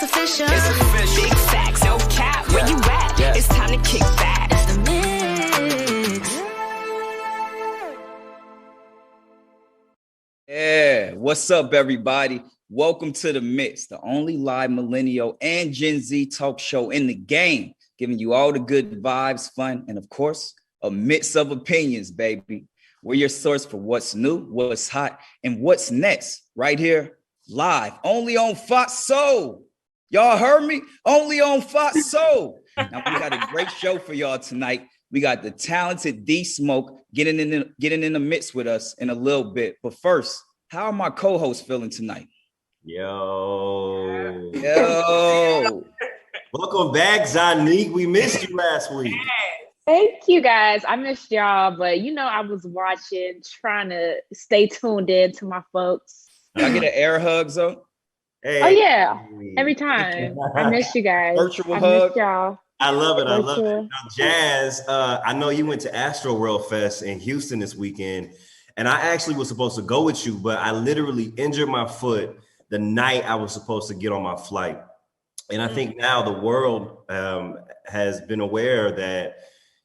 official. It's official. Big facts, no cap. Where you at? Yeah. It's time to kick back. It's the mix. Yeah, what's up, everybody? Welcome to The Mix, the only live millennial and Gen Z talk show in the game, giving you all the good vibes, fun, and of course, a mix of opinions, baby. We're your source for what's new, what's hot, and what's next, right here, live, only on Fox Soul. Y'all heard me? Only on Fox Soul. Now, we got a great show for y'all tonight. We got the talented D Smoke getting in the mix with us in a little bit. But first, how are my co-hosts feeling tonight? Yo. Welcome back, Zanique. We missed you last week. Thank you guys. I missed y'all, but I was watching, trying to stay tuned in to my folks. Can I get an air hug, Zoe? Hey. Oh yeah, every time. I miss you guys. Virtual I hug. miss y'all. I love it. I love it. Now, Jazz, I know you went to Astroworld Fest in Houston this weekend, and I actually was supposed to go with you, but I literally injured my foot the night I was supposed to get on my flight. And I think now the world has been aware that,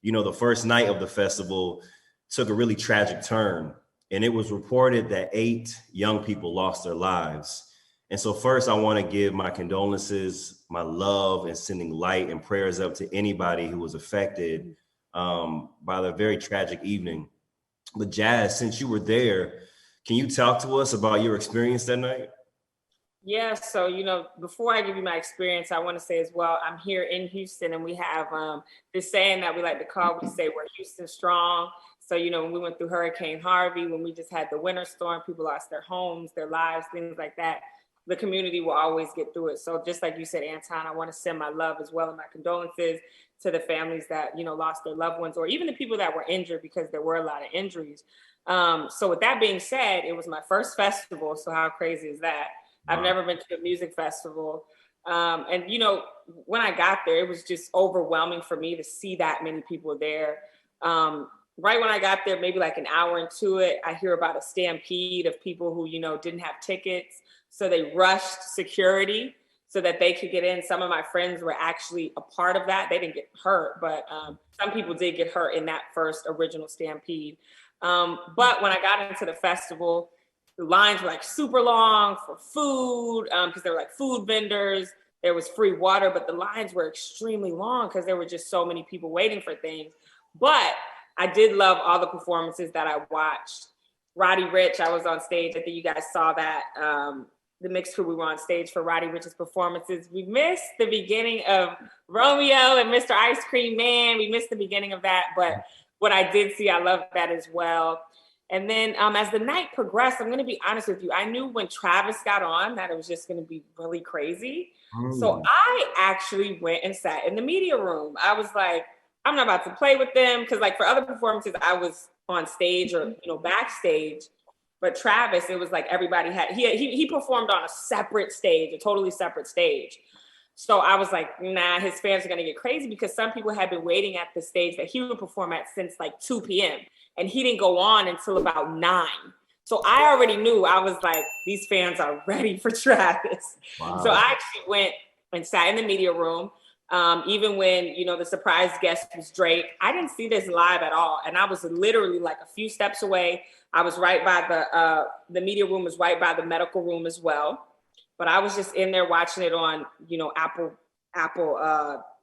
the first night of the festival took a really tragic turn. And it was reported that 8 young people lost their lives. And so first, I want to give my condolences, my love, and sending light and prayers up to anybody who was affected by the very tragic evening. But Jazz, since you were there, can you talk to us about your experience that night? Yeah, so, before I give you my experience, I want to say as well, I'm here in Houston and we have this saying that we like to call, we say we're Houston strong. So, when we went through Hurricane Harvey, when we just had the winter storm, people lost their homes, their lives, things like that. The community will always get through it. So just like you said, Anton, I want to send my love as well and my condolences to the families that, lost their loved ones, or even the people that were injured, because there were a lot of injuries. So with that being said, it was my first festival. So how crazy is that? I've never been to a music festival. And, when I got there, it was just overwhelming for me to see that many people there. Right when I got there, maybe like an hour into it, I hear about a stampede of people who, didn't have tickets. So they rushed security so that they could get in. Some of my friends were actually a part of that. They didn't get hurt, but some people did get hurt in that first original stampede. But when I got into the festival, the lines were like super long for food because there were like food vendors. There was free water, but the lines were extremely long because there were just so many people waiting for things. But I did love all the performances that I watched. Roddy Ricch, I was on stage. I think you guys saw that. The Mixed Crew, we were on stage for Roddy Rich's performances. We missed the beginning of Romeo and Mr. Ice Cream Man. We missed the beginning of that, but what I did see, I loved that as well. And then as the night progressed, I'm going to be honest with you, I knew when Travis got on that it was just going to be really crazy. So I actually went and sat in the media room. I was like, I'm not about to play with them, because like for other performances, I was on stage or backstage. But Travis, it was like everybody had, he performed on a separate stage, a totally separate stage. So I was like, nah, his fans are going to get crazy, because some people had been waiting at the stage that he would perform at since like 2 p.m. And he didn't go on until about 9. So I already knew, I was like, these fans are ready for Travis. Wow. So I actually went and sat in the media room. Even when, the surprise guest was Drake, I didn't see this live at all. And I was literally like a few steps away. I was right by the media room was right by the medical room as well. But I was just in there watching it on, Apple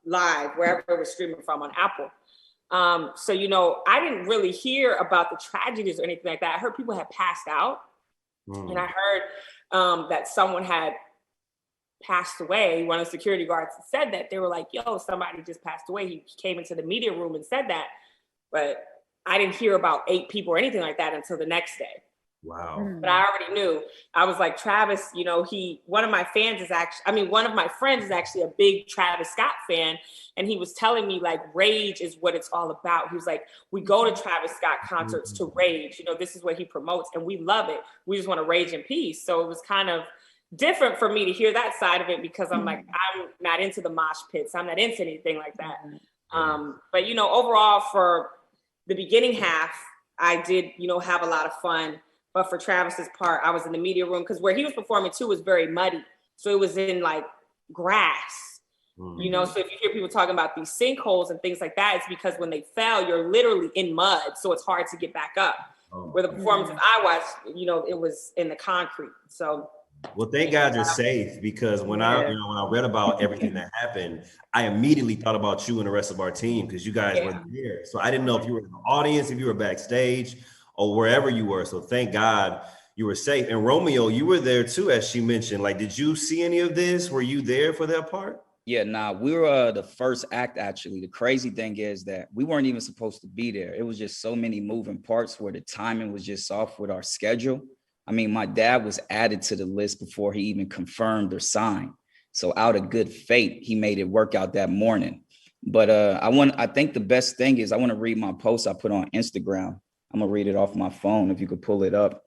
Live, wherever it was streaming from on Apple. So, I didn't really hear about the tragedies or anything like that. I heard people had passed out. And I heard that someone had passed away. One of the security guards said that. They were like, yo, somebody just passed away. He came into the media room and said that. But I didn't hear about 8 people or anything like that until the next day. Wow. But I already knew. I was like, Travis, one of my friends is actually a big Travis Scott fan. And he was telling me like rage is what it's all about. He was like, we go to Travis Scott concerts to rage. This is what he promotes and we love it. We just want to rage in peace. So it was kind of different for me to hear that side of it, because I'm like, I'm not into the mosh pits. I'm not into anything like that. But, overall for the beginning half, I did, have a lot of fun. But for Travis's part, I was in the media room, because where he was performing too was very muddy. So it was in like grass. You know, so if you hear people talking about these sinkholes and things like that, it's because when they fell, you're literally in mud, so it's hard to get back up. Where the performances I watched, you know, it was in the concrete. So, well, thank God you're safe, because when I read about everything that happened, I immediately thought about you and the rest of our team, because you guys were there. So I didn't know if you were in the audience, if you were backstage, or wherever you were. So thank God you were safe. And Romeo, you were there too, as she mentioned. Like, did you see any of this? Were you there for that part? Yeah, we were the first act, actually. The crazy thing is that we weren't even supposed to be there. It was just so many moving parts where the timing was just off with our schedule. I mean, my dad was added to the list before he even confirmed or signed. So out of good faith, he made it work out that morning. But I think the best thing is I want to read my post I put on Instagram. I'm going to read it off my phone if you could pull it up.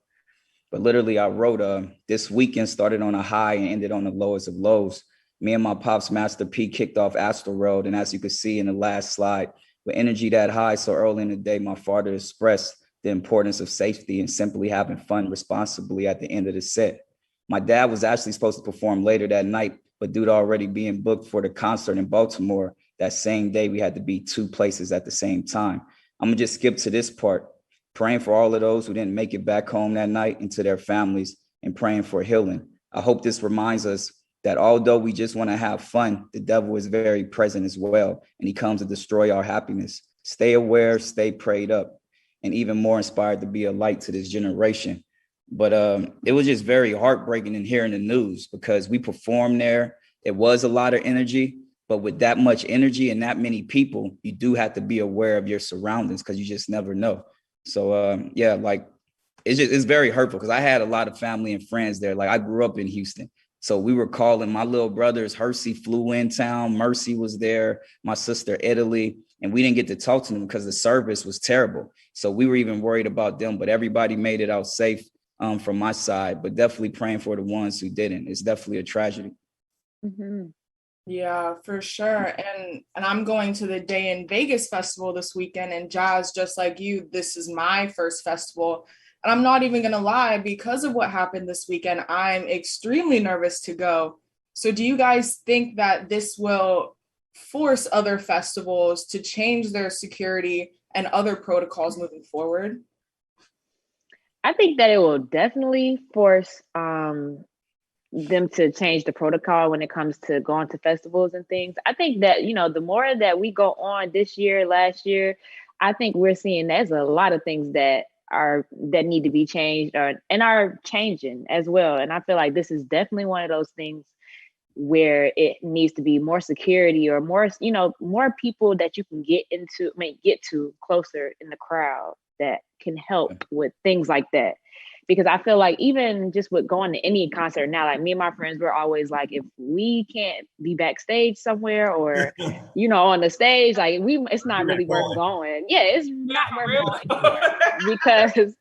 But literally, I wrote, this weekend started on a high and ended on the lowest of lows. Me and my pops, Master P, kicked off Astroworld. And as you can see in the last slide, with energy that high so early in the day, my father expressed the importance of safety and simply having fun responsibly at the end of the set. My dad was actually supposed to perform later that night, but due to already being booked for the concert in Baltimore, that same day, we had to be 2 places at the same time. I'm gonna just skip to this part, praying for all of those who didn't make it back home that night and to their families, and praying for healing. I hope this reminds us that although we just want to have fun, the devil is very present as well, and he comes to destroy our happiness. Stay aware, stay prayed up, and even more inspired to be a light to this generation. But it was just very heartbreaking in hearing the news, because we performed there. It was a lot of energy, but with that much energy and that many people, you do have to be aware of your surroundings, because you just never know. So it's very hurtful, because I had a lot of family and friends there. Like, I grew up in Houston. So we were calling my little brothers. Hersey flew in town. Mercy was there. My sister, Italy. And we didn't get to talk to them because the service was terrible. So we were even worried about them, but everybody made it out safe from my side, but definitely praying for the ones who didn't. It's definitely a tragedy. Mm-hmm. Yeah, for sure. And I'm going to the Day in Vegas festival this weekend, and Jazz, just like you, this is my first festival. And I'm not even going to lie, because of what happened this weekend, I'm extremely nervous to go. So do you guys think that this will force other festivals to change their security and other protocols moving forward? I think that it will definitely force them to change the protocol when it comes to going to festivals and things. I think that, you know, the more that we go on this year, last year, I think we're seeing there's a lot of things that need to be changed and are changing as well. And I feel like this is definitely one of those things where it needs to be more security, or more, you know, more people that you can get to closer in the crowd that can help with things like that. Because I feel like even just with going to any concert now, like me and my friends, we're always like, if we can't be backstage somewhere or, you know, on the stage, like it's not really worth going. Yeah, it's not worth going because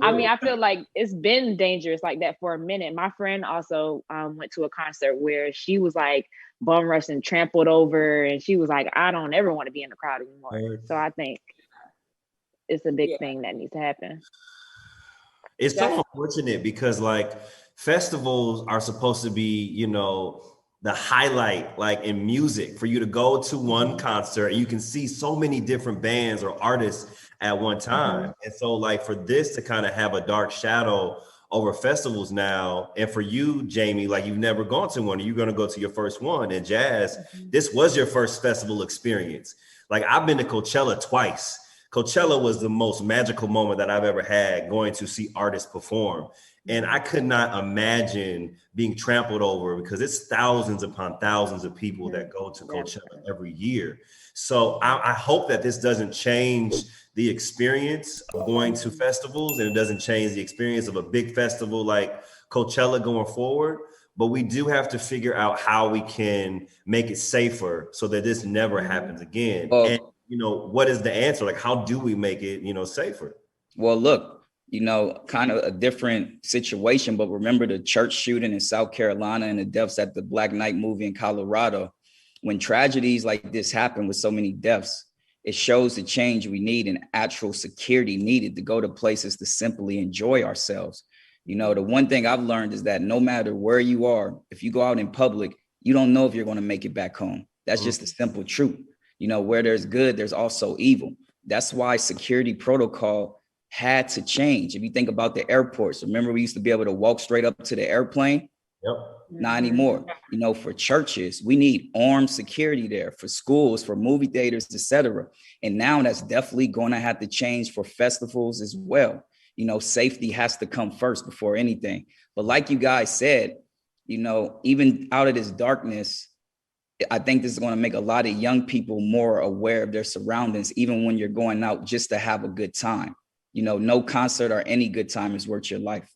I mean, I feel like it's been dangerous like that for a minute. My friend also went to a concert where she was like bum rushed and trampled over, and she was like, I don't ever want to be in the crowd anymore. So I think it's a big thing that needs to happen. It's so unfortunate, because like festivals are supposed to be, you know, the highlight, like in music, for you to go to one concert and you can see so many different bands or artists at one time. And so like for this to kind of have a dark shadow over festivals now, and for you, Jamie, like you've never gone to one, you're going to go to your first one. And Jazz, this was your first festival experience. Like, I've been to Coachella twice. Coachella was the most magical moment that I've ever had, going to see artists perform. And I could not imagine being trampled over, because it's thousands upon thousands of people that go to Coachella every year. So I hope that this doesn't change the experience of going to festivals, and it doesn't change the experience of a big festival like Coachella going forward. But we do have to figure out how we can make it safer so that this never happens again. And, you know, what is the answer? Like, how do we make it, you know, safer? Well, look, you know, kind of a different situation, but remember the church shooting in South Carolina and the deaths at the Black Knight movie in Colorado. When tragedies like this happen with so many deaths, it shows the change we need and actual security needed to go to places to simply enjoy ourselves. You know, the one thing I've learned is that no matter where you are, if you go out in public, you don't know if you're going to make it back home. That's just the simple truth. You know, where there's good, there's also evil. That's why security protocol had to change. If you think about the airports, remember we used to be able to walk straight up to the airplane? Yep. Not anymore. You know, for churches, we need armed security there, for schools, for movie theaters, etc. And now that's definitely going to have to change for festivals as well. You know, safety has to come first before anything. But like you guys said, you know, even out of this darkness, I think this is going to make a lot of young people more aware of their surroundings, even when you're going out just to have a good time. You know, no concert or any good time is worth your life.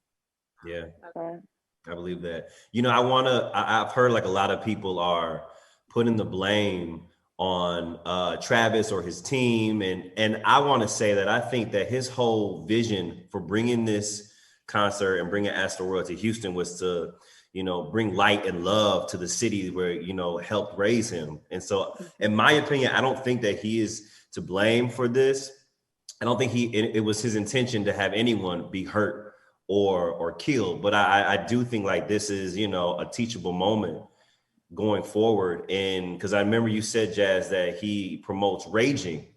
Yeah. Okay. I believe that. You know, I've heard like a lot of people are putting the blame on Travis or his team. And I want to say that I think that his whole vision for bringing this concert and bringing Astroworld to Houston was to, you know, bring light and love to the city where, you know, helped raise him. And so in my opinion, I don't think that he is to blame for this. I don't think it was his intention to have anyone be hurt or killed. But I do think like this is, you know, a teachable moment going forward. And because I remember you said, Jazz, that he promotes raging.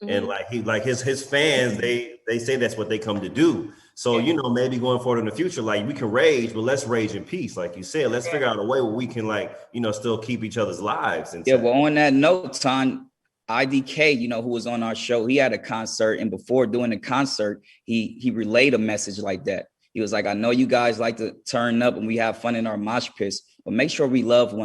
And like his fans, they say that's what they come to do. So, you know, maybe going forward in the future, like we can rage, but let's rage in peace. Like you said, let's figure out a way where we can, like, you know, still keep each other's lives. And well, on that note, Ton, IDK, you know, who was on our show, he had a concert, and before doing the concert, he relayed a message like that. He was like, I know you guys like to turn up and we have fun in our mosh pits, but make sure we love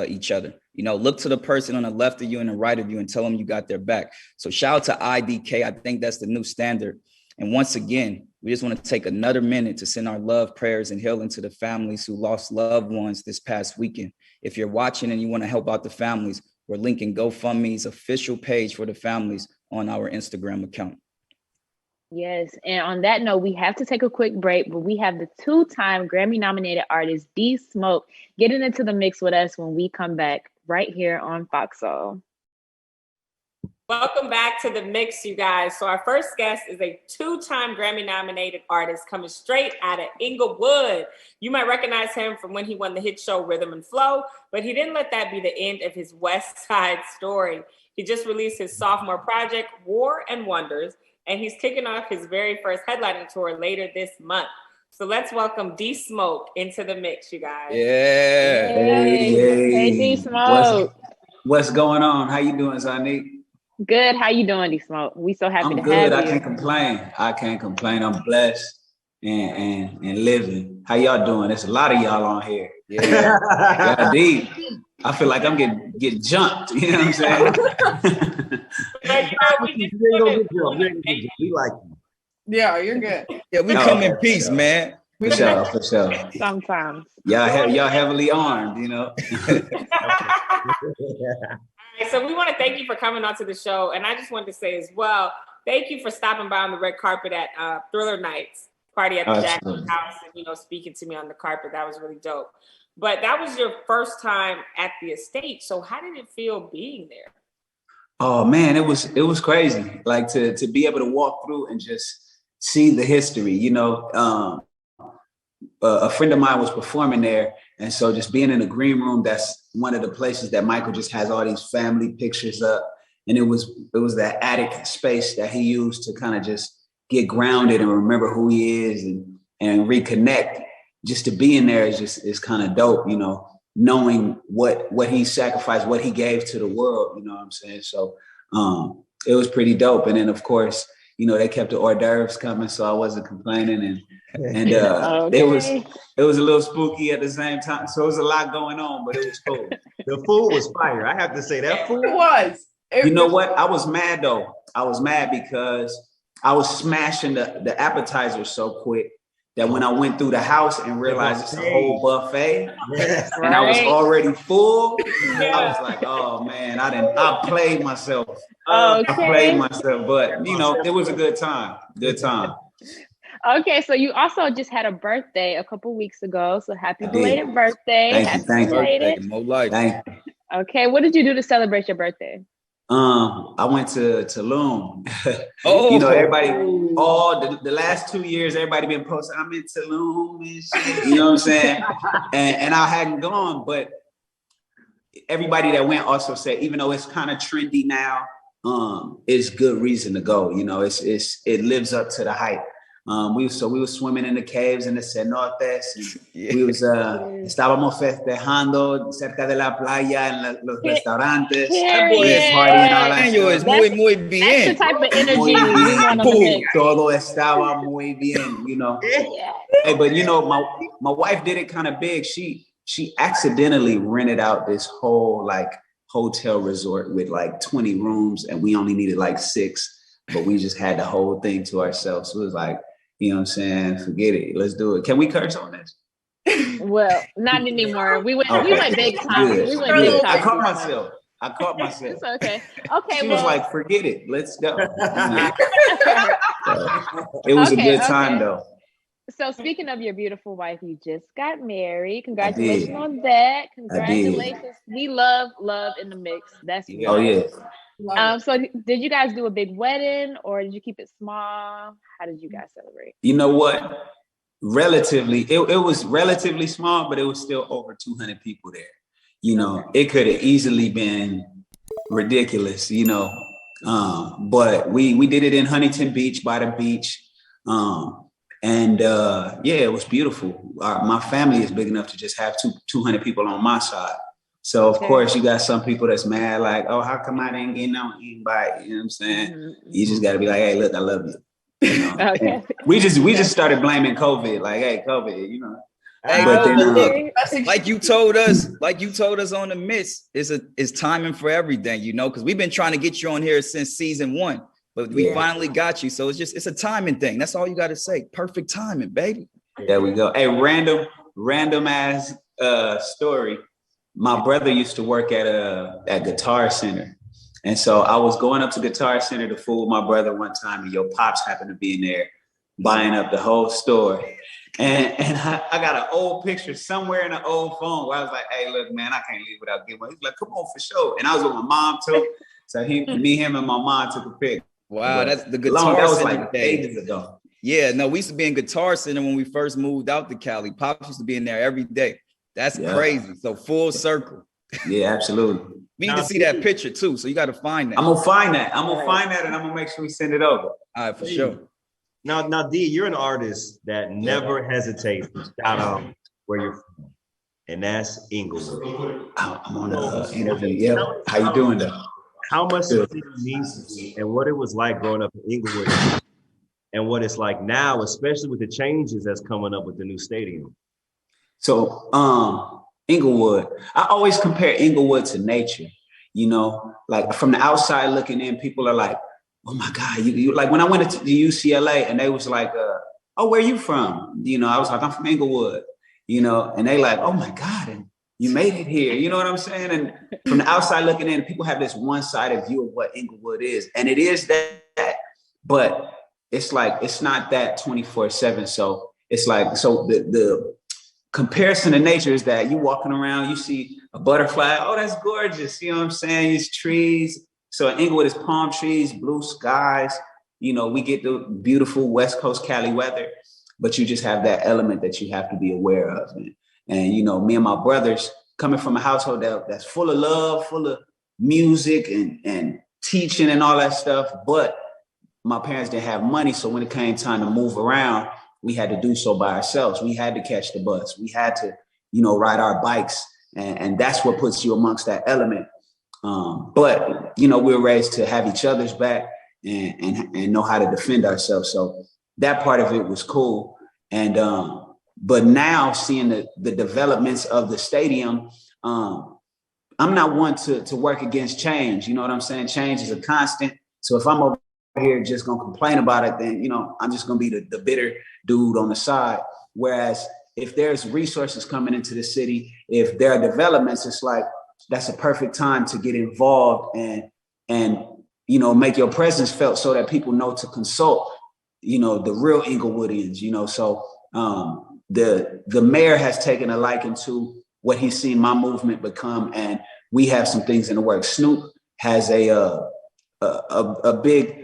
each other. You know, look to the person on the left of you and the right of you and tell them you got their back. So shout out to IDK. I think that's the new standard. And once again, we just want to take another minute to send our love, prayers, and healing to the families who lost loved ones this past weekend. If you're watching and you want to help out the families, we're linking GoFundMe's official page for the families on our Instagram account. Yes, and on that note, we have to take a quick break, but we have the two-time Grammy-nominated artist D Smoke getting into the mix with us when we come back right here on Fox Soul. Welcome back to the mix, you guys. So our first guest is a two-time Grammy-nominated artist coming straight out of Inglewood. You might recognize him from when he won the hit show Rhythm and Flow, but he didn't let that be the end of his West Side story. He just released his sophomore project, War and Wonders, and he's kicking off his very first headlining tour later this month. So let's welcome D Smoke into the mix, you guys. Yeah. Hey, D Smoke. What's going on? How you doing, Zanique? Good. How you doing, D Smoke? We so happy I'm to good. have you. I can't complain. I'm blessed and living. How y'all doing? There's a lot of y'all on here. Yeah. Y'all deep. I feel like I'm getting jumped. You know what I'm saying? We like you. Yeah, you're good. Yeah, we come in peace, man. For sure. Sometimes. Y'all heavily armed, you know. So we want to thank you for coming onto the show. And I just wanted to say as well, thank you for stopping by on the red carpet at Thriller Nights party at the Jackson's house and, you know, speaking to me on the carpet. That was really dope. But that was your first time at the estate. So how did it feel being there? Oh man, it was crazy. Like to be able to walk through and just see the history, you know. A friend of mine was performing there. And so just being in the green room, that's one of the places that Michael just has all these family pictures up. And it was that attic space that he used to kind of just get grounded and remember who he is and reconnect. Just to be in there is kind of dope, you know, knowing what he sacrificed, what he gave to the world, you know what I'm saying? So it was pretty dope. And then of course, you know, they kept the hors d'oeuvres coming, so I wasn't complaining. And okay. it was a little spooky at the same time. So it was a lot going on, but it was cool. The food was fire. I have to say that food was. You know what? I was mad though. I was mad because I was smashing the appetizers so quick that when I went through the house and realized it's a whole buffet and I was already full, I was like, oh man, I played myself. I played myself, but you know, it was a good time. Good time. Okay, so you also just had a birthday a couple weeks ago. So happy belated birthday. Thank you. More life. Thank you. Okay, what did you do to celebrate your birthday? I went to Tulum. You know, everybody, all the last 2 years, everybody been posting, I'm in Tulum and shit, you know what I'm saying? And I hadn't gone, but everybody that went also said, even though it's kind of trendy now, it's good reason to go. You know, it lives up to the hype. We were swimming in the caves in the cenotes. We was estábamos festejando cerca de la playa en los restaurantes. Partying all that stuff. Muy bien. That's the type of energy we want on the mix. Todo estaba muy bien, you know. Hey, but you know, my wife did it kind of big. She accidentally rented out this whole like hotel resort with like 20 rooms, and we only needed like 6, but we just had the whole thing to ourselves. So it was like, you know what I'm saying? Forget it. Let's do it. Can we curse on this? Well, not anymore. We went big time. Good. We went big time. I caught myself. It's okay. Okay. She was like, forget it. Let's go. It was a good time though. So speaking of your beautiful wife, you just got married. Congratulations on that. Congratulations. We love in the mix. That's Oh yeah. So did you guys do a big wedding or did you keep it small? How did you guys celebrate? You know what? Relatively, it was relatively small, but it was still over 200 people there. You know, it could have easily been ridiculous, you know. But we did it in Huntington Beach by the beach. It was beautiful. My family is big enough to just have 200 people on my side. So of course you got some people that's mad, like, oh, how come I didn't get no invite? You know what I'm saying? Mm-hmm. You just got to be like, hey, look, I love you. You know? Okay. We just started blaming COVID, like, hey, COVID, you know. Hey, but then, like you told us on the Miss, it's timing for everything, you know, because we've been trying to get you on here since season 1, but we finally got you. So it's a timing thing. That's all you got to say. Perfect timing, baby. There we go. Hey, random ass story. My brother used to work at Guitar Center. And so I was going up to Guitar Center to fool my brother one time, and your pops happened to be in there buying up the whole store. And I got an old picture somewhere in an old phone where I was like, hey, look, man, I can't leave without getting one. He's like, come on, for sure. And I was with my mom too. So him and my mom took a pic. Wow, that's the Guitar Center like ages ago. Yeah, no, we used to be in Guitar Center when we first moved out to Cali. Pops used to be in there every day. That's crazy. So full circle. Yeah, absolutely. We need to see that picture too. So you got to find that. I'm gonna find that, and I'm gonna make sure we send it over. All right, for sure. Now, D, you're an artist that never hesitates to shout out where you're from, and that's Inglewood. I'm on the interview. Yeah, how you doing though? How much does it mean to you, and what it was like growing up in Inglewood, and what it's like now, especially with the changes that's coming up with the new stadium? So, Inglewood, I always compare Inglewood to nature, you know, like from the outside looking in, people are like, oh my God, you like when I went to the UCLA and they was like, oh, where you from? You know, I was like, I'm from Inglewood, you know, and they like, oh my God, and you made it here. You know what I'm saying? And from the outside looking in, people have this one-sided view of what Inglewood is. And it is that, but it's like, it's not that 24/7. So it's like, so the comparison to nature is that you walking around, you see a butterfly. Oh, that's gorgeous. You know what I'm saying? It's trees. So in Inglewood, it's palm trees, blue skies. You know, we get the beautiful West Coast Cali weather, but you just have that element that you have to be aware of. And you know, me and my brothers coming from a household that's full of love, full of music and teaching and all that stuff. But my parents didn't have money. So when it came time to move around, we had to do so by ourselves. We had to catch the bus. We had to, you know, ride our bikes. And that's what puts you amongst that element. But, you know, we were raised to have each other's back and know how to defend ourselves. So that part of it was cool. And, but now seeing the developments of the stadium, I'm not one to work against change. You know what I'm saying? Change is a constant. So if I'm over here just gonna complain about it, then, you know, I'm just gonna be the bitter dude on the side. Whereas if there's resources coming into the city, if there are developments, it's like, that's a perfect time to get involved and, you know, make your presence felt so that people know to consult, you know, the real Inglewoodians, you know. So the mayor has taken a liking to what he's seen my movement become. And we have some things in the works. Snoop has a big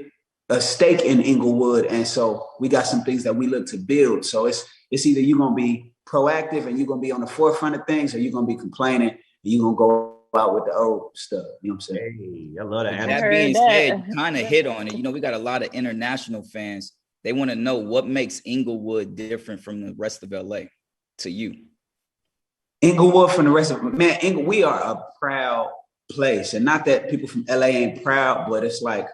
stake in Inglewood. And so we got some things that we look to build. So it's either you're going to be proactive and you're going to be on the forefront of things, or you're going to be complaining and you're going to go out with the old stuff. You know what I'm saying? Hey, I love that. That heard being that. said, you kind of hit on it. You know, we got a lot of international fans. They want to know what makes Inglewood different from the rest of LA to you. Inglewood from the rest of man, we are a proud place. And not that people from LA ain't proud, but it's like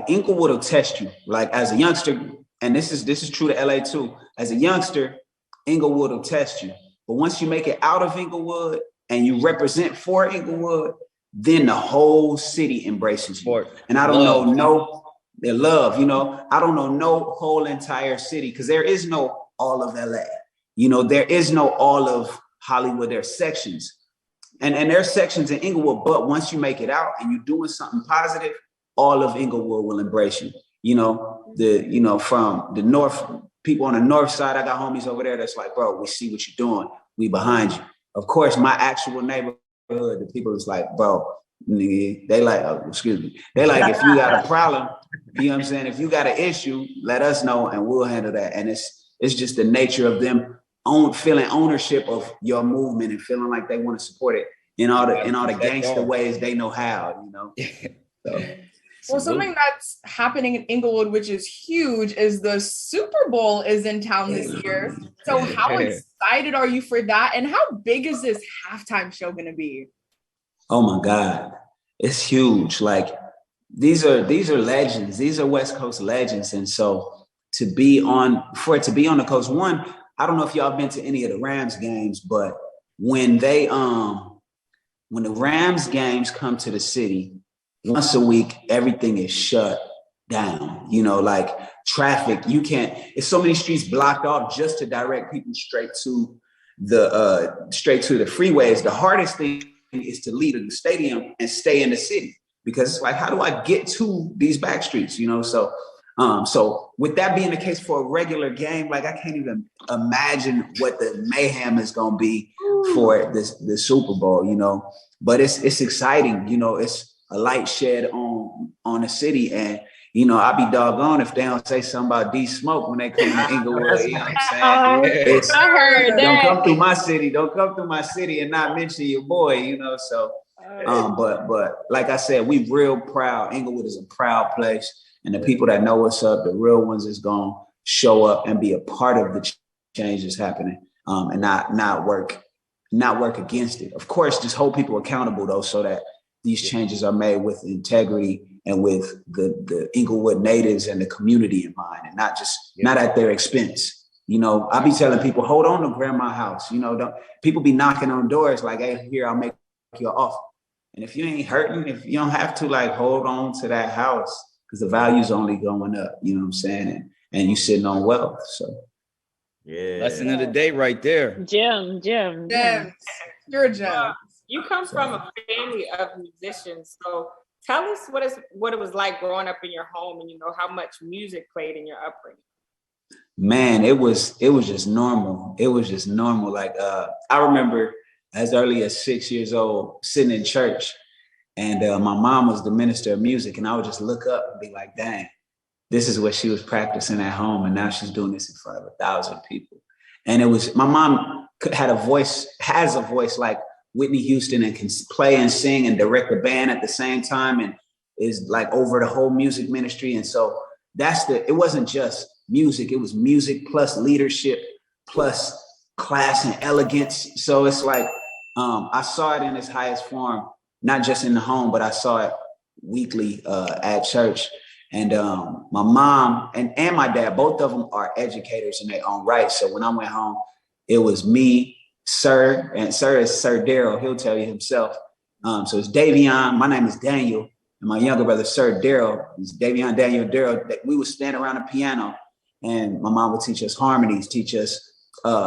Inglewood will test you. Like as a youngster, and this is true to LA too. As a youngster, Inglewood will test you. But once you make it out of Inglewood and you represent for Inglewood, then the whole city embraces you. And I don't know their love, you know. I don't know no whole entire city because there is no all of LA. You know, there is no all of Hollywood. There's sections. And there's sections in Inglewood, but once you make it out and you're doing something positive, all of Inglewood will embrace you. You know, from the north, people on the north side, I got homies over there that's like, bro, we see what you're doing. We behind you. Of course, my actual neighborhood, the people is like, bro, nigga, they like, they like, if you got a problem, you know what I'm saying? If you got an issue, let us know and we'll handle that. And it's just the nature of them feeling ownership of your movement and feeling like they want to support it in all the gangster ways they know how, you know. So. Well, something that's happening in Inglewood, which is huge, is the Super Bowl is in town this year. So how excited are you for that? And how big is this halftime show going to be? Oh my God, it's huge. Like these are legends. These are West Coast legends. And so to be on the coast, one, I don't know if y'all been to any of the Rams games, but when the Rams games come to the city, once a week, everything is shut down. You know, like traffic, it's so many streets blocked off just to direct people straight to the freeways. The hardest thing is to leave the stadium and stay in the city because it's like, how do I get to these back streets? You know, so with that being the case for a regular game, like I can't even imagine what the mayhem is going to be for the Super Bowl, you know, but it's exciting. You know, it's a light shed on the city. And, you know, I'll be doggone if they don't say something about D-Smoke when they come to Inglewood. You know what I'm saying? I heard that. Don't come through my city and not mention your boy, you know, so. But like I said, we real proud. Inglewood is a proud place. And the people that know what's up, the real ones is going to show up and be a part of the change that's happening and not work against it. Of course, just hold people accountable, though, so that these changes are made with integrity and with the Inglewood natives and the community in mind, and not at their expense. You know, I be telling people, hold on to grandma's house. You know, people be knocking on doors like, hey, here, I'll make you an offer. And if you ain't hurting, if you don't have to, like, hold on to that house because the value's only going up, you know what I'm saying? And you sitting on wealth, so. Yeah. Lesson of the day right there. Jim. You're a gem. You come from a family of musicians, so tell us what it was like growing up in your home, and you know how much music played in your upbringing. Man, it was just normal. It was just normal. Like I remember as early as 6 years old, sitting in church, and my mom was the minister of music, and I would just look up and be like, "Dang, this is what she was practicing at home, and now she's doing this in front of 1,000 people." And it was my mom has a voice like Whitney Houston and can play and sing and direct a band at the same time and is like over the whole music ministry. And so it wasn't just music, it was music plus leadership plus class and elegance. So it's like, I saw it in its highest form, not just in the home, but I saw it weekly at church. And my mom and my dad, both of them are educators in their own right. So when I went home, it was me, Sir, and Sir is Sir Daryl. He'll tell you himself. So it's Davion. My name is Daniel, and my younger brother, Sir Daryl. It's Davion, Daniel, Daryl. We would stand around a piano, and my mom would teach us harmonies, teach us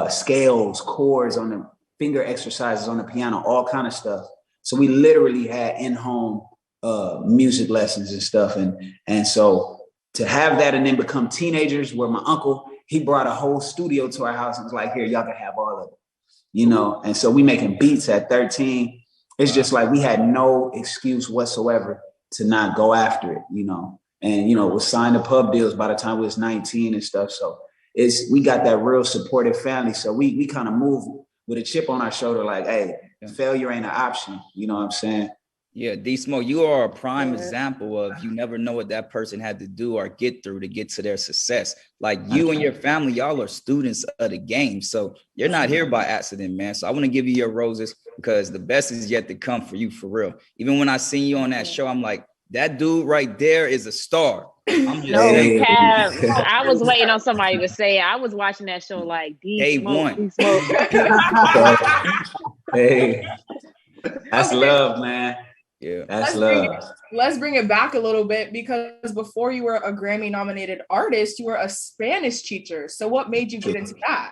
scales, chords on the finger exercises on the piano, all kind of stuff. So we literally had in-home music lessons and stuff, and so to have that and then become teenagers, where my uncle, he brought a whole studio to our house and was like, "Here, y'all can have all of it." You know, and so we making beats at 13. It's just like we had no excuse whatsoever to not go after it, you know. And, you know, was signed to pub deals by the time we was 19 and stuff. So we got that real supportive family. So we kind of moved with a chip on our shoulder, like, hey, failure ain't an option. You know what I'm saying? Yeah, D Smoke, you are a prime example of you never know what that person had to do or get through to get to their success. Like you and your family, y'all are students of the game. So you're not here by accident, man. So I want to give you your roses because the best is yet to come for you, for real. Even when I seen you on that show, I'm like, that dude right there is a star. I'm just saying. I was waiting on somebody to say it. I was watching that show like Day one. D Smoke. Hey, that's love, man. Yeah, that's love. Let's bring it back a little bit, because before you were a Grammy nominated artist, you were a Spanish teacher. So what made you get into that?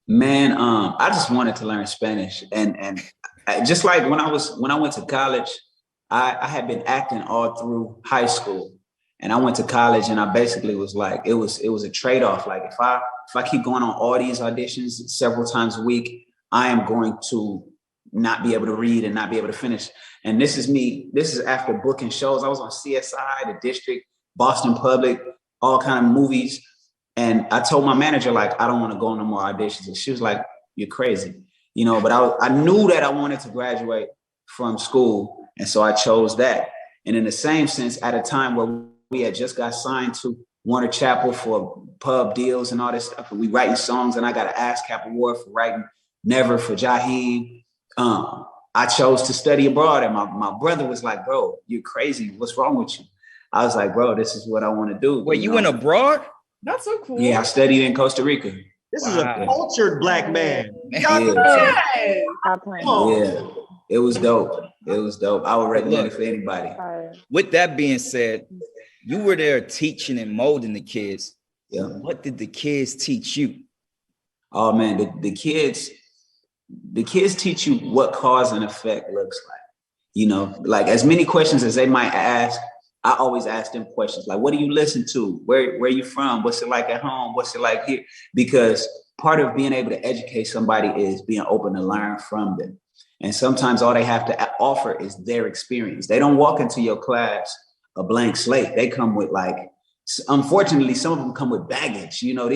Man, I just wanted to learn Spanish, and just like when I went to college, I had been acting all through high school, and I went to college, and I basically was like, it was a trade-off. Like if I keep going on all these auditions several times a week, I am going to not be able to read and not be able to finish. And this is after booking shows. I was on CSI, The District, Boston Public, all kind of movies. And I told my manager, like, I don't want to go on no more auditions. And she was like, you're crazy, you know, but I knew that I wanted to graduate from school. And so I chose that. And in the same sense, at a time where we had just got signed to Warner Chappell for pub deals and all this stuff, and we writing songs, and I got an ASCAP award for writing Never for Jaheim. I chose to study abroad, and my brother was like, bro, you're crazy. What's wrong with you? I was like, bro, this is what I want to do. Wait, you went abroad? That's so cool. Yeah, I studied in Costa Rica. This is a cultured Black man. Yeah. It was dope. It was dope. I would recommend it for anybody. With that being said, you were there teaching and molding the kids. Yeah. What did the kids teach you? Oh man, the kids teach you what cause and effect looks like. You know, like as many questions as they might ask, I always ask them questions like, what do you listen to? Where are you from? What's it like at home? What's it like here? Because part of being able to educate somebody is being open to learn from them. And sometimes all they have to offer is their experience. They don't walk into your class a blank slate. They come with unfortunately, some of them come with baggage. You know,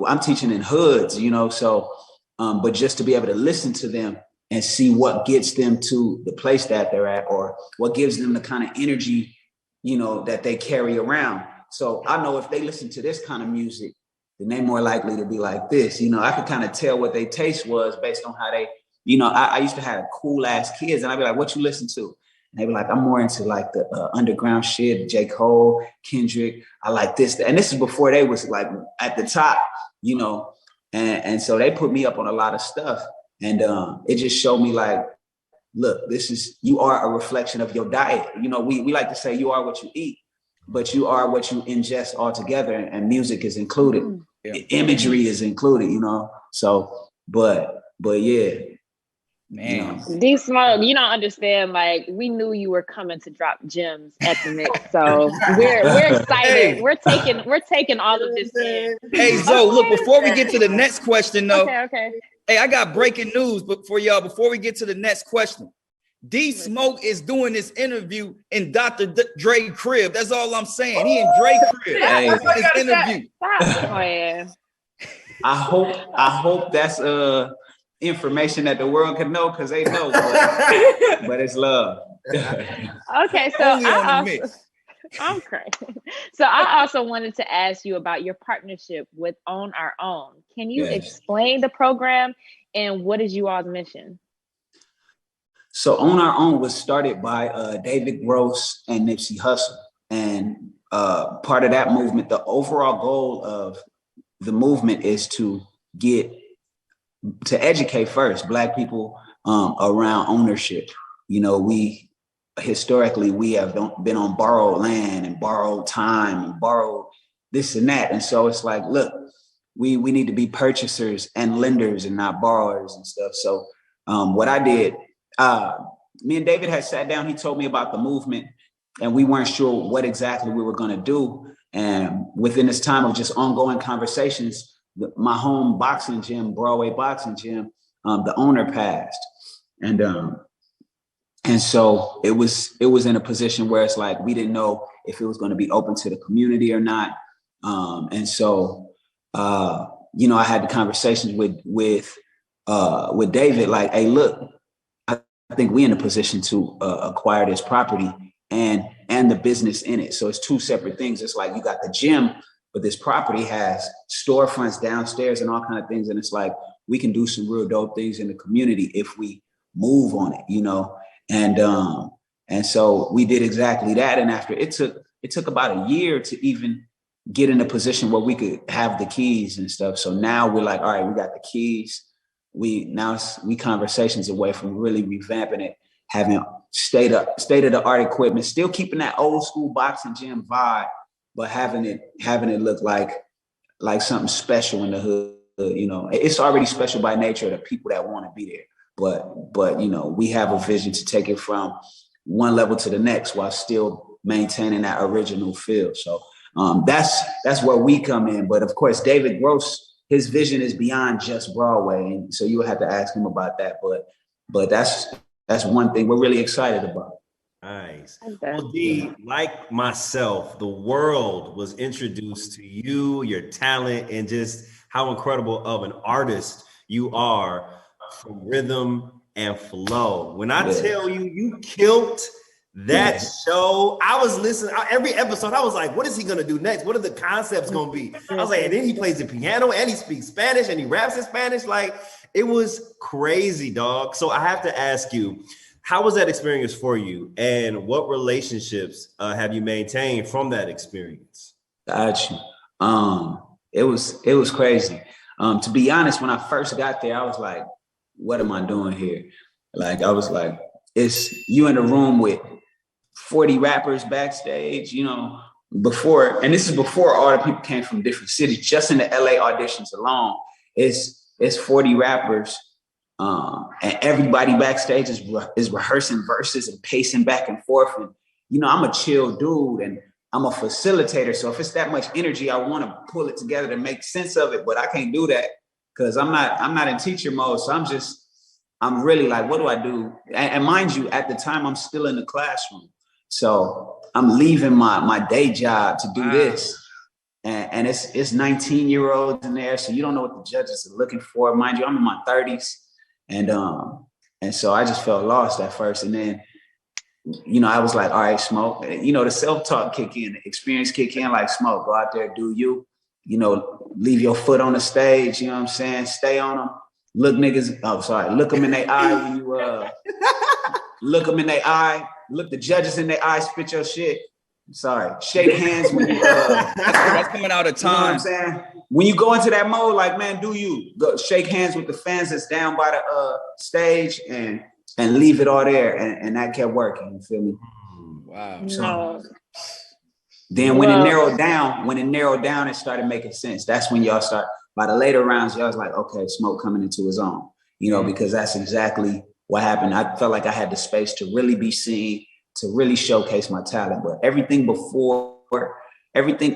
I'm teaching in hoods, you know, so, but just to be able to listen to them and see what gets them to the place that they're at, or what gives them the kind of energy, you know, that they carry around. So I know if they listen to this kind of music, then they're more likely to be like this. You know, I could kind of tell what their taste was based on how they, you know, I used to have cool ass kids, and I'd be like, what you listen to? And they'd be like, I'm more into like the underground shit, J. Cole, Kendrick. I like this. And this is before they was like at the top, you know, and so they put me up on a lot of stuff. And it just showed me like, look, you are a reflection of your diet. You know, we like to say you are what you eat, but you are what you ingest altogether, and music is included. Yeah. Imagery is included, you know? So, but yeah. Man, D Smoke, you don't understand. Like, we knew you were coming to drop gems at the mix, so we're excited. Hey. We're taking all of this in. Hey, Zoe, look, before we get to the next question, though. Okay. Hey, I got breaking news for y'all. Before we get to the next question, D Smoke is doing this interview in Dr. Dre crib. That's all I'm saying. He in Dre crib. Hey, his interview. I hope that's information that the world can know, because they know, but it's love. Okay, so I'm crazy. So I also wanted to ask you about your partnership with Own Our Own. Can you explain the program and what is you all's mission? So Own Our Own was started by David Gross and Nipsey Hussle. And part of that movement, the overall goal of the movement is to educate first Black people around ownership. You know, historically we have been on borrowed land and borrowed time and borrowed this and that. And so it's like, look, we need to be purchasers and lenders and not borrowers and stuff. So what I did, me and David had sat down, he told me about the movement, and we weren't sure what exactly we were going to do. And within this time of just ongoing conversations, my home boxing gym, Broadway boxing gym, the owner passed. And so it was in a position where it's like, we didn't know if it was going to be open to the community or not. And so, you know, I had the conversations with with David, like, hey, look, I think we in a position to acquire this property and the business in it. So it's two separate things. It's like you got the gym, but this property has storefronts downstairs and all kind of things. And it's like, we can do some real dope things in the community if we move on it, you know? And so we did exactly that. And after it took about a year to even get in a position where we could have the keys and stuff. So now we're like, all right, we got the keys. We conversations away from really revamping it, having state of the art equipment, still keeping that old school boxing gym vibe, but having it look like something special in the hood. You know, it's already special by nature of the people that want to be there. But you know, we have a vision to take it from one level to the next while still maintaining that original feel. So that's where we come in. But of course, David Gross, his vision is beyond just Broadway, and so you would have to ask him about that. But that's one thing we're really excited about. Nice. Well, D, like myself, the world was introduced to you, your talent, and just how incredible of an artist you are from rhythm and flow. When I tell you, you killed that show. I was listening every episode. I was like, what is he gonna do next? What are the concepts gonna be? I was like, and then he plays the piano and he speaks Spanish and he raps in Spanish. Like, it was crazy, dog. So I have to ask you, how was that experience for you? And what relationships have you maintained from that experience? Got you. It was crazy. To be honest, when I first got there, I was like, what am I doing here? Like, I was like, it's you in a room with 40 rappers backstage, you know, and this is before all the people came from different cities. Just in the LA auditions alone, it's 40 rappers. And everybody backstage is rehearsing verses and pacing back and forth. And, you know, I'm a chill dude and I'm a facilitator. So if it's that much energy, I want to pull it together to make sense of it, but I can't do that because I'm not in teacher mode. So I'm really like, what do I do? And mind you, at the time I'm still in the classroom. So I'm leaving my day job to do this. And it's 19-year-olds in there. So you don't know what the judges are looking for. Mind you, I'm in my 30s. And so I just felt lost at first. And then, you know, I was like, all right, Smoke, you know, the self-talk kick in, the experience kick in, like, Smoke, go out there, do you know, leave your foot on the stage, you know what I'm saying? Stay on them. Look them in their eye when you, look them in their eye, look the judges in their eye, spit your shit. Sorry, shake hands when you, that's coming out of time. You know what I'm saying? When you go into that mode, like, man, do you go shake hands with the fans that's down by the stage and leave it all there, and that kept working. You feel me? Wow. So, then when it narrowed down, it started making sense. That's when y'all start. By the later rounds, y'all was like, okay, Smoke coming into his own. You know, because that's exactly what happened. I felt like I had the space to really be seen, to really showcase my talent. But everything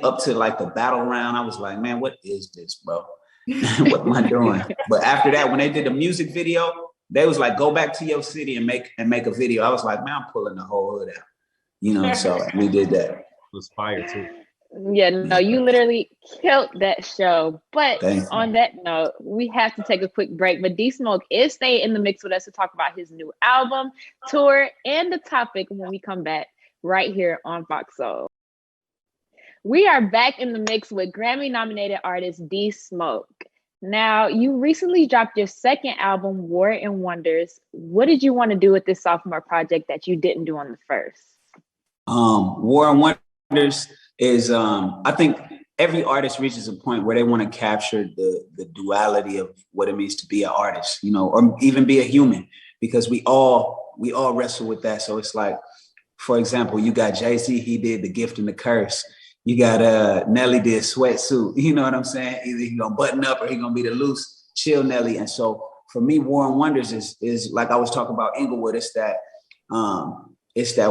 up to like the battle round, I was like, man, what is this, bro? What am I doing? But after that, when they did the music video, they was like, go back to your city and make a video. I was like, man, I'm pulling the whole hood out. You know, so we did that. It was fire too. Yeah, no, you literally killed that show. But on that note, we have to take a quick break. But D Smoke is staying in the mix with us to talk about his new album, tour, and the topic when we come back right here on Fox Soul. We are back in the mix with Grammy-nominated artist D Smoke. Now, you recently dropped your second album, War and Wonders. What did you want to do with this sophomore project that you didn't do on the first? War and Wonders is, I think every artist reaches a point where they want to capture the duality of what it means to be an artist, you know, or even be a human, because we all wrestle with that. So it's like, for example, you got Jay-Z, he did The Gift and the Curse. You got Nelly did Sweatsuit. You know what I'm saying? Either he gonna button up or he gonna be the loose, chill Nelly. And so for me, War and Wonders is like I was talking about Inglewood. It's that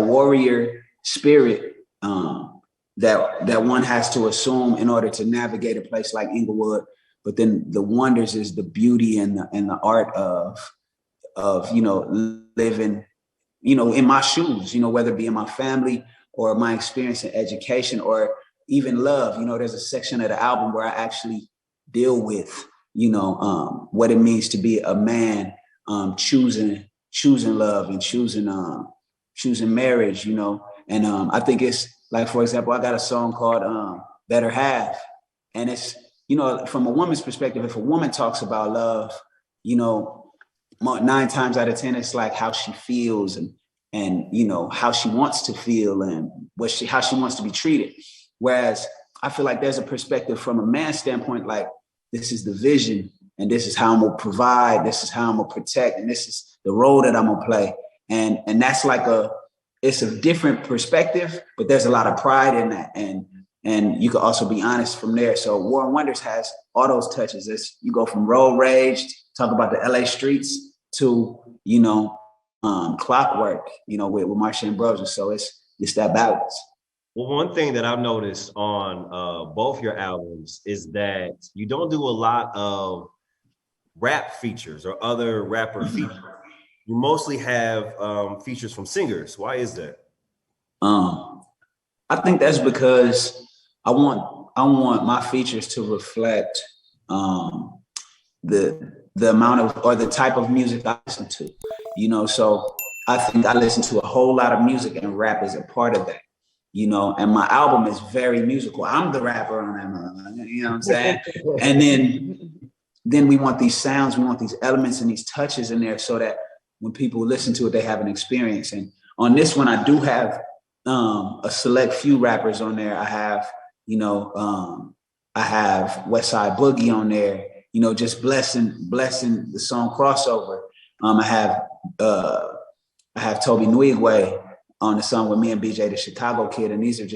warrior spirit that one has to assume in order to navigate a place like Inglewood. But then the wonders is the beauty and the art of you know, living, you know, in my shoes, you know, whether it be in my family or my experience in education or even love. You know, there's a section of the album where I actually deal with what it means to be a man, choosing love and choosing marriage, and I think it's like, for example, I got a song called Better Half, and it's, from a woman's perspective, if a woman talks about love, 9 times out of 10, it's like how she feels and how she wants to feel and how she wants to be treated. Whereas I feel like there's a perspective from a man's standpoint, like, this is the vision, and this is how I'm gonna provide, this is how I'm gonna protect, and this is the role that I'm gonna play. And that's like it's a different perspective, but there's a lot of pride in that. And you can also be honest from there. So War and Wonders has all those touches. You go from road rage, talk about the LA streets, to, Clockwork, with Marsha Ambrosius. So it's that balance. Well, one thing that I've noticed on both your albums is that you don't do a lot of rap features or other rapper features. You mostly have features from singers. Why is that? I think that's because I want my features to reflect the amount of, or the type of music I listen to. So I think I listen to a whole lot of music, and rap is a part of that. And my album is very musical. I'm the rapper on that, you know what I'm saying? And then we want these sounds, we want these elements and these touches in there, so that when people listen to it, they have an experience. And on this one, I do have a select few rappers on there. I have, I have Westside Boogie on there, just blessing the song Crossover. I have Toby Nwigwe on the song with me and BJ the Chicago Kid, and these are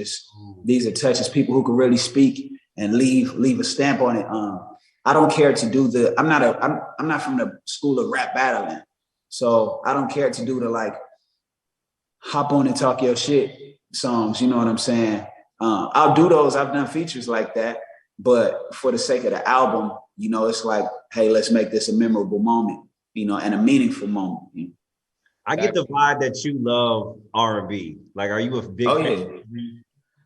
touches, people who can really speak and leave a stamp on it. I don't care to do I'm not from the school of rap battling, so I don't care to do the like hop on and talk your shit songs. You know what I'm saying? I'll do those. I've done features like that, but for the sake of the album, it's like, hey, let's make this a memorable moment, and a meaningful moment. I get the vibe that you love R&B. Like, are you a big fan? Yeah.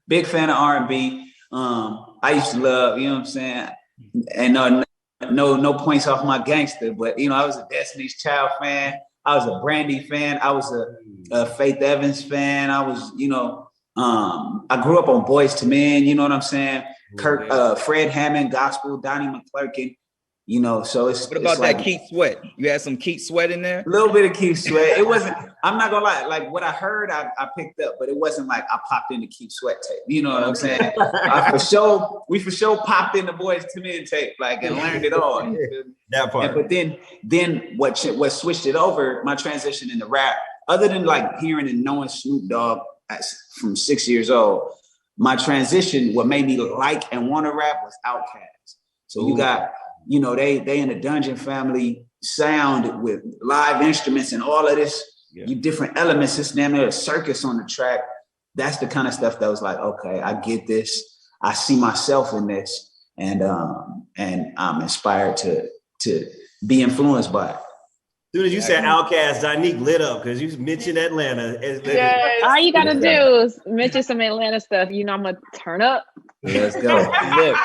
Big fan of R&B. I used to love, you know what I'm saying? And no points off my gangster, but I was a Destiny's Child fan. I was a Brandy fan. I was a Faith Evans fan. I was, I grew up on Boyz II Men, you know what I'm saying? Fred Hammond, gospel, Donnie McClurkin. So it's. What about that Keith Sweat? You had some Keith Sweat in there? A little bit of Keith Sweat. It wasn't, I'm not gonna lie, like what I heard, I picked up, but it wasn't like I popped in the Keith Sweat tape. You know what I'm saying? We for sure popped in the Boyz II Men tape, and learned it all. That part. But then what switched it over, my transition into rap, other than like hearing and knowing Snoop Dogg from 6 years old, my transition, what made me like and want to rap, was Outkast. So you got, they in the Dungeon Family sound with live instruments and all of this, you different elements. It's damn near a circus on the track. That's the kind of stuff that was like, okay, I get this. I see myself in this, and I'm inspired to be influenced by it. As soon as you said Outkast, Donique lit up because you mentioned Atlanta. Yes. All you gotta do is mention some Atlanta stuff. I'm gonna turn up. Let's go. Look,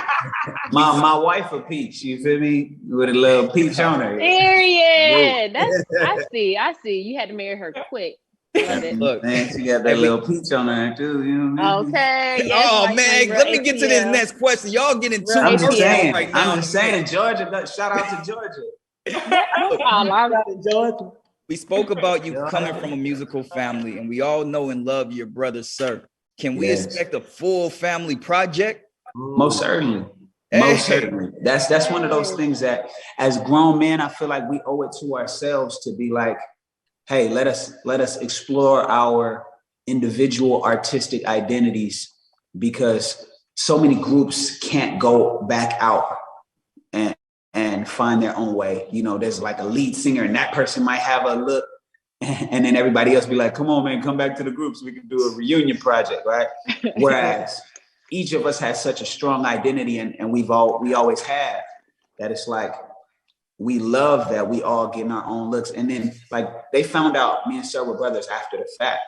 my wife a peach. You feel me? With a little peach on her. Period. I see. You had to marry her quick. Look, man, she got that little peach on her too. You know what I mean? Okay. Yes, man, let me get to this next question. Y'all getting too I'm much right now. I'm just saying, Georgia. Shout out to Georgia. We spoke about you coming from a musical family, and we all know and love your brother, Sir. Can we expect a full family project? Most certainly. Most certainly. That's one of those things that, as grown men, I feel like we owe it to ourselves to be like, hey, let us explore our individual artistic identities, because so many groups can't go back out and find their own way. There's like a lead singer, and that person might have a look, and then everybody else be like, come on, man, come back to the group so we can do a reunion project, right? Whereas each of us has such a strong identity, and we always have, that it's like, we love that we all getting our own looks. And then like they found out me and Sir were brothers after the fact,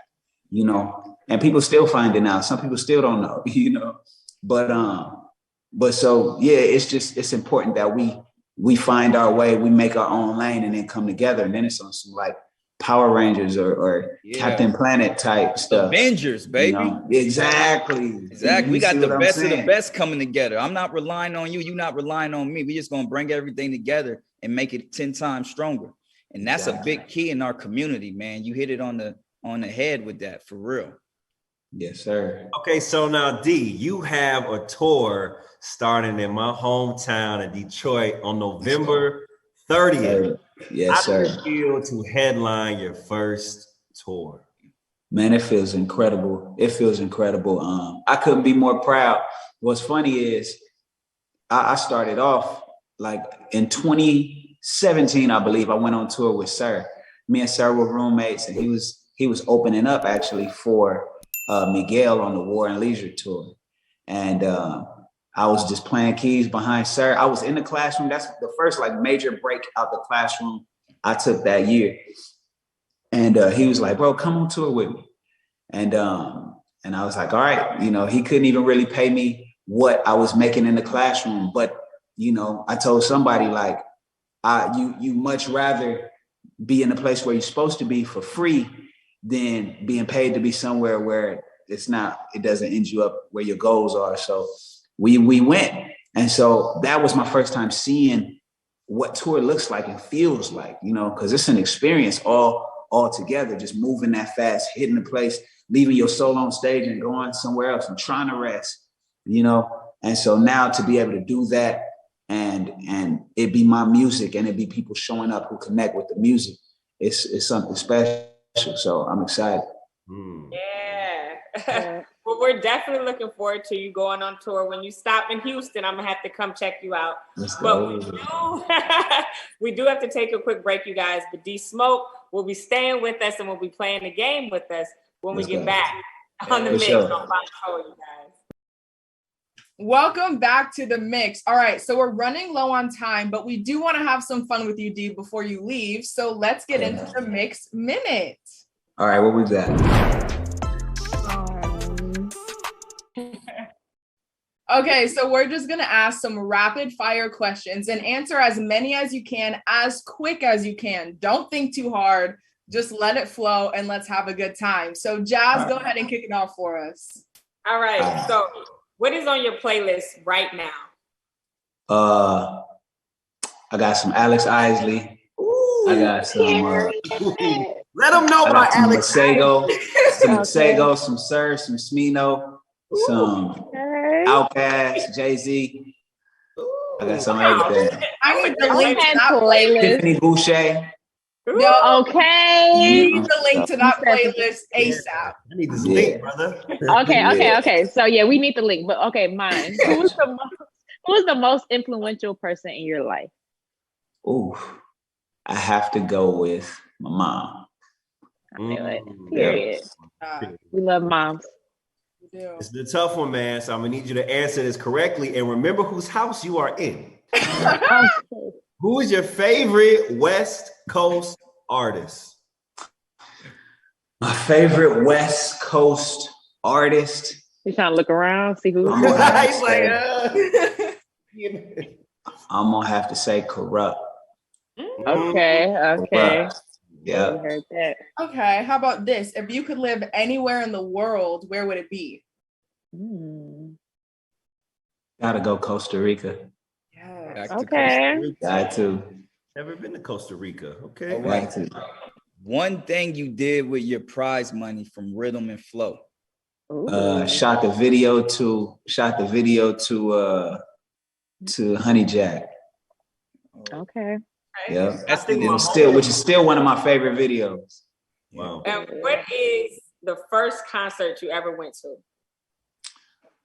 and people still finding out. Some people still don't know, but so, yeah, it's important that we we find our way, we make our own lane, and then come together. And then it's on some like Power Rangers or Captain Planet type stuff. Avengers, baby. You know? Exactly. We got the best of the best coming together. I'm not relying on you. You're not relying on me. We just gonna bring everything together and make it 10 times stronger. And that's a big key in our community, man. You hit it on the head with that, for real. Yes, sir. Okay, so now D, you have a tour starting in my hometown of Detroit on November 30th. Yes, sir. How does it feel to headline your first tour? Man, it feels incredible. It feels incredible. I couldn't be more proud. What's funny is I started off like in 2017, I believe. I went on tour with Sir. Me and Sir were roommates, and he was opening up actually for Miguel on the War and Leisure tour. And I was just playing keys behind Sir. I was in the classroom. That's the first like major break out the classroom I took that year. And he was like, bro, come on tour with me. And I was like, all right, you know, he couldn't even really pay me what I was making in the classroom. But, you know, I told somebody like, you much rather be in a place where you're supposed to be for free than being paid to be somewhere where it doesn't end you up where your goals are. So we went. And so that was my first time seeing what tour looks like and feels like, you know, because it's an experience all together, just moving that fast, hitting the place, leaving your soul on stage and going somewhere else and trying to rest, you know? And so now to be able to do that and it be my music and it be people showing up who connect with the music, it's something special. So I'm excited. Yeah. Well, we're definitely looking forward to you going on tour. When you stop in Houston, I'm gonna have to come check you out. But we do have to take a quick break, you guys. But D Smoke will be staying with us and will be playing the game with us when we get back on the mix. On Final Show, you guys. Welcome back to the mix. All right, so we're running low on time, but we do want to have some fun with you, D, before you leave. So let's get into the mix minute. All right, what we got? Okay, so we're just gonna ask some rapid fire questions and answer as many as you can, as quick as you can. Don't think too hard, just let it flow and let's have a good time. So Jazz, go ahead and kick it off for us. All right, so what is on your playlist right now? I got some Alex Isley. I got some let them know about Alex Masego, some Masego, some Sir, some Smino, some Outkast, Jay-Z. I got some everything. I need the link to that playlist. Tiffany Boucher. Okay. You need the link to that playlist ASAP. I need this link, brother. Okay. So yeah, we need the link. But okay, mine. Who's the most influential person in your life? Ooh, I have to go with my mom. I feel it. Period. We love moms. It's the tough one, man. So I'm gonna need you to answer this correctly and remember whose house you are in. Who is your favorite West Coast artist? My favorite West Coast artist. You trying to look around, see who's I'm gonna have to say Corrupt. Okay. Corrupt. Yeah. Heard that. Okay, how about this? If you could live anywhere in the world, where would it be? Gotta go Costa Rica. Yes. Okay. Got to. Never been to Costa Rica. Okay. Got to. One thing you did with your prize money from Rhythm and Flow. Shot the video to Honey Jack. Okay. Yeah, which is still one of my favorite videos. Wow. And what is the first concert you ever went to?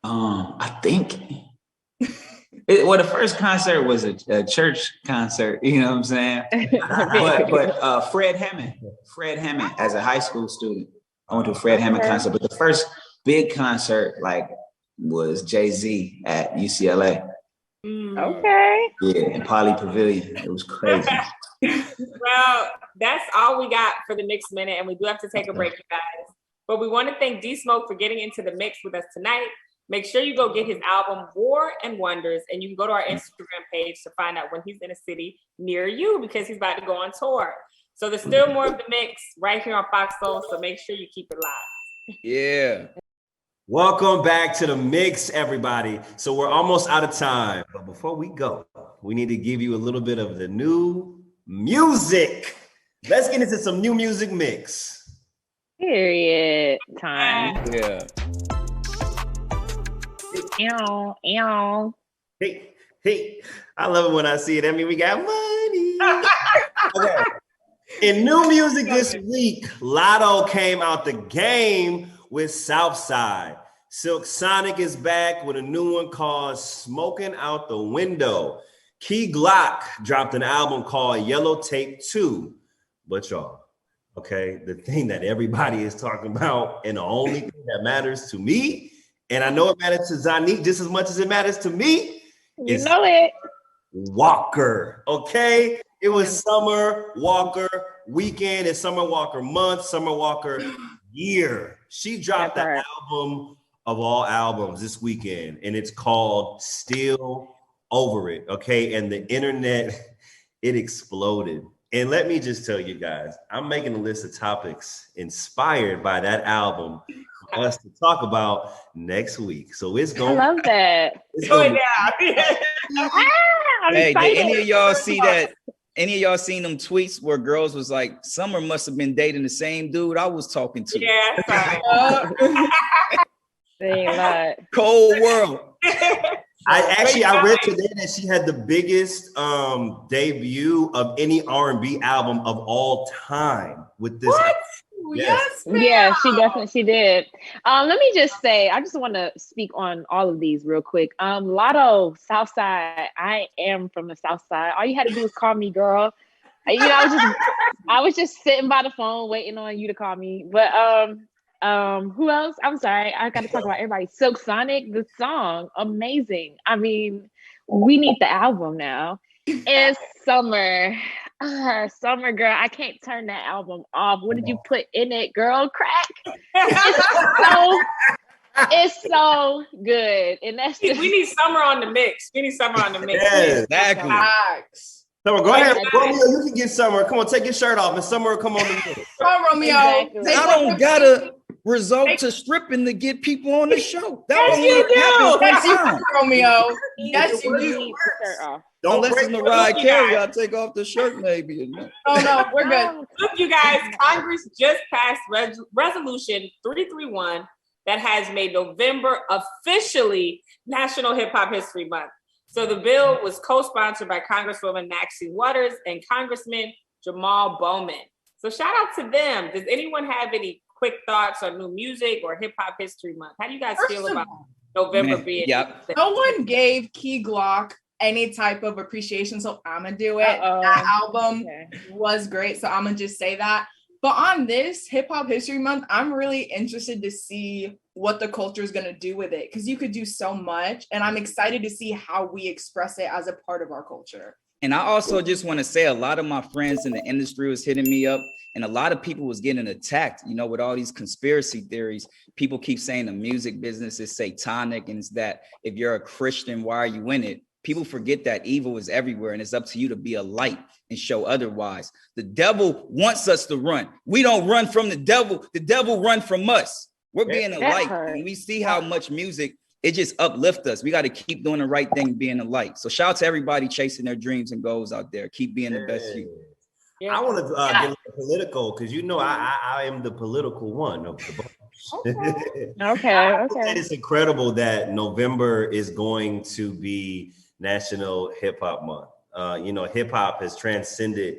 I think the first concert was a church concert, you know what I'm saying? but Fred Hammond as a high school student, I went to a Fred Hammond concert, but the first big concert was Jay-Z at UCLA. Okay. Yeah, in Poly Pavilion. It was crazy. Well, that's all we got for the Mix Minute, and we do have to take a break, you guys. But we want to thank D Smoke for getting into the mix with us tonight. Make sure you go get his album War and Wonders, and you can go to our Instagram page to find out when he's in a city near you because he's about to go on tour. So there's still more of the mix right here on Fox Soul, so make sure you keep it live. Yeah. Welcome back to the mix, everybody. So we're almost out of time, but before we go, we need to give you a little bit of the new music. Let's get into some new music mix. Period. Time. Yeah. Ew. Hey, I love it when I see it. I mean, we got money. Okay. In new music this week, Lotto came out the game with Southside. Silk Sonic is back with a new one called Smoking Out the Window. Key Glock dropped an album called Yellow Tape 2. But y'all, okay, the thing that everybody is talking about and the only thing that matters to me, and I know it matters to Zanique just as much as it matters to me, You know it. Walker, okay? It was Summer Walker weekend and Summer Walker month, Summer Walker year. She dropped the album of all albums this weekend, and it's called Still Over It, okay? And the internet, it exploded. And let me just tell you guys, I'm making a list of topics inspired by that album for us to talk about next week. So it's going. I love that. Hey, did any of y'all see that? Any of y'all seen them tweets where girls was like, Summer must have been dating the same dude I was talking to? Yeah. Cold world. I read today that she had the biggest debut of any R&B album of all time with this. What? Yes. Yeah, she did. Let me just say, I just want to speak on all of these real quick. Lotto, Southside. I am from the South Side. All you had to do was call me, girl. You know, I was just sitting by the phone waiting on you to call me. But who else? I'm sorry, I got to talk about everybody. Silk Sonic, the song, amazing. I mean, we need the album now. And Summer. Summer, girl, I can't turn that album off. What did you put in it, girl? Crack. It's so good. And that's just... We need Summer on the mix. Yes, exactly. Summer, go ahead. Romeo, you can get Summer. Come on, take your shirt off, and Summer, come on the mix. Come on, Romeo. Exactly. I don't gotta resort to stripping to get people on the show. Yes, you do. Yes, you do, Romeo. Yes, you do. Don't Unless it's Mariah Carey, I'll take off the shirt maybe. No, we're good. Look, you guys, Congress just passed Resolution 331 that has made November officially National Hip Hop History Month. So the bill was co-sponsored by Congresswoman Maxine Waters and Congressman Jamal Bowman. So shout out to them. Does anyone have any quick thoughts on new music or Hip Hop History Month? How do you guys feel about November being? Yep. No one gave Key Glock any type of appreciation, so I'ma do it. That album was great, so I'ma just say that. But on this Hip Hop History Month, I'm really interested to see what the culture is going to do with it, because you could do so much, and I'm excited to see how we express it as a part of our culture. And I also just want to say, a lot of my friends in the industry was hitting me up, and a lot of people was getting attacked, you know, with all these conspiracy theories. People keep saying the music business is satanic, and it's that if you're a Christian, why are you in it? People forget that evil is everywhere, and it's up to you to be a light and show otherwise. The devil wants us to run. We don't run from the devil. The devil run from us. We're being a light. And we see how much music, it just uplifts us. We got to keep doing the right thing, being a light. So shout out to everybody chasing their dreams and goals out there. Keep being the best you. I want to get a little political, because you know I am the political one of the bunch. Okay. It's incredible that November is going to be National Hip Hop Month. You know, hip hop has transcended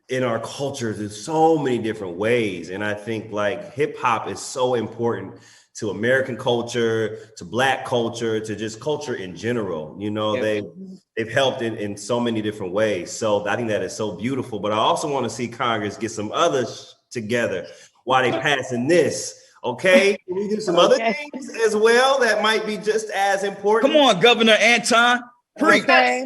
in our culture in so many different ways. And I think like hip hop is so important to American culture, to Black culture, to just culture in general. You know, they've helped in so many different ways. So I think that is so beautiful. But I also want to see Congress get some others together while they passing this. Okay, can we do some other things as well that might be just as important? Come on, Governor Anton. Preach. Okay.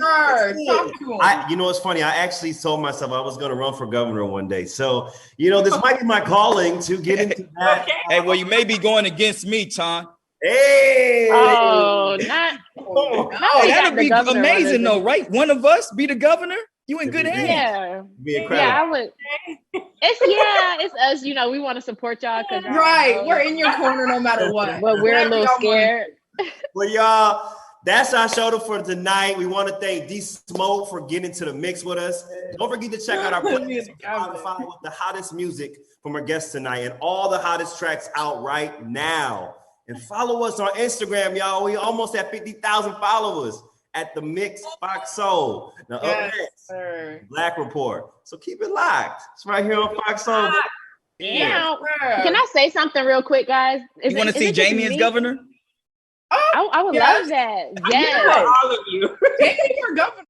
You know, it's funny. I actually told myself I was going to run for governor one day. So, you know, this might be my calling to get into that. Hey, well, you may be going against me, Tom. Hey. Oh, not. Oh, we that'd got the be governor amazing running. though, right? One of us be the governor. You in good hands. Yeah. Be incredible. Yeah, I would. It's us. You know, we want to support y'all because Right, we're in your corner no matter what. But we're a little scared. Well, y'all, that's our show for tonight. We want to thank D Smoke for getting to the mix with us. Don't forget to check out our playlist on Spotify with the hottest music from our guests tonight and all the hottest tracks out right now. And follow us on Instagram, y'all. We almost at 50,000 followers at the Mix Fox Soul. Now, up next, Black Report. So keep it locked. It's right here on Fox Soul. Yeah. Can I say something real quick, guys? You want to see Jamie as governor? I would love that. Yes. All of you. Jamie for governor.